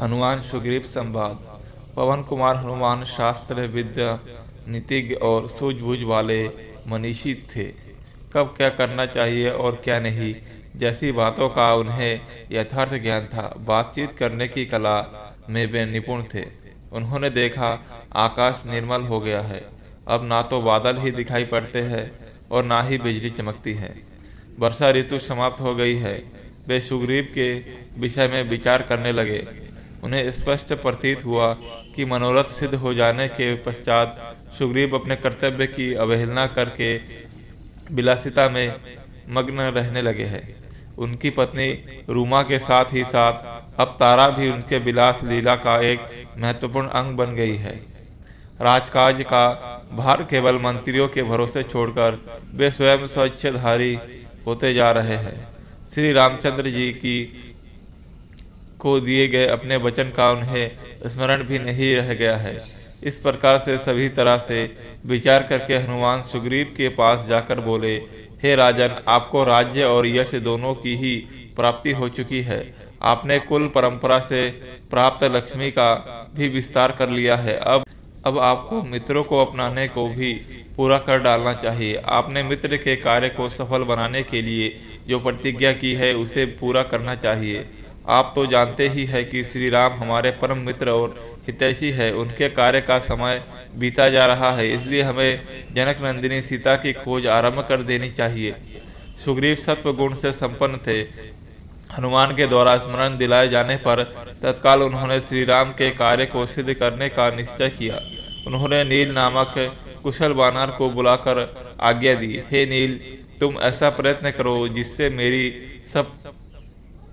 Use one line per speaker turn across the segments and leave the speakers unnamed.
हनुमान सुग्रीव संवाद। पवन कुमार हनुमान शास्त्र विद्या नीतिज्ञ और सूझबूझ वाले मनीषी थे। कब क्या करना चाहिए और क्या नहीं, जैसी बातों का उन्हें यथार्थ ज्ञान था। बातचीत करने की कला में वे निपुण थे। उन्होंने देखा, आकाश निर्मल हो गया है। अब ना तो बादल ही दिखाई पड़ते हैं और ना ही बिजली चमकती है। वर्षा ऋतु समाप्त हो गई है। वे सुग्रीव के विषय में विचार करने लगे। उन्हें स्पष्ट प्रतीत हुआ कि मनोरथ सिद्ध हो जाने के पश्चात सुग्रीव अपने कर्तव्य की अवहेलना करके विलासिता में मग्न रहने लगे हैं। उनकी पत्नी रूमा के साथ ही साथ अब तारा भी उनके विलास लीला का एक महत्वपूर्ण अंग बन गई है। राजकाज का भार केवल मंत्रियों के भरोसे छोड़कर वे स्वयं स्वेच्छाधारी होते जा रहे हैं। श्री रामचंद्र जी की को दिए गए अपने वचन का उन्हें स्मरण भी नहीं रह गया है। इस प्रकार से सभी तरह से विचार करके हनुमान सुग्रीव के पास जाकर बोले, हे राजन, आपको राज्य और यश दोनों की ही प्राप्ति हो चुकी है। आपने कुल परंपरा से प्राप्त लक्ष्मी का भी विस्तार कर लिया है। अब आपको मित्रों को अपनाने को भी पूरा कर डालना चाहिए। आपने मित्र के कार्य को सफल बनाने के लिए जो प्रतिज्ञा की है उसे पूरा करना चाहिए। आप तो जानते ही है कि श्री राम हमारे परम मित्र और हितैषी है। उनके कार्य का समय बीता जा रहा है, इसलिए हमें जनक नंदिनी सीता की खोज आरंभ कर देनी चाहिए। सुग्रीव सत्व गुण से संपन्न थे। हनुमान के द्वारा स्मरण दिलाए जाने पर तत्काल उन्होंने श्री राम के कार्य को सिद्ध करने का निश्चय किया। उन्होंने नील नामक कुशल वानर को बुलाकर आज्ञा दी, हे नील, तुम ऐसा प्रयत्न करो जिससे मेरी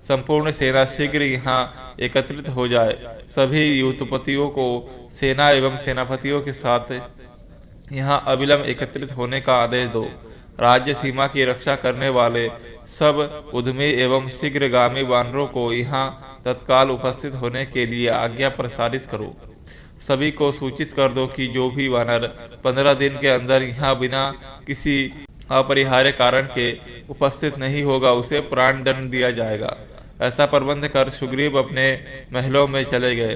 संपूर्ण सेना शीघ्र यहाँ एकत्रित हो जाए। सभी युद्धपतियों को सेना एवं सेनापतियों के साथ यहाँ अविलंब एकत्रित होने का आदेश दो। राज्य सीमा की रक्षा करने वाले सब उद्यमी एवं शीघ्रगामी वानरों को यहाँ तत्काल उपस्थित होने के लिए आज्ञा प्रसारित करो। सभी को सूचित कर दो कि जो भी वानर 15 दिन के अंदर यहाँ बिना किसी अपरिहार्य कारण के उपस्थित नहीं होगा, उसे प्राण दंड दिया जाएगा। ऐसा प्रबंध कर सुग्रीव अपने महलों में चले गए।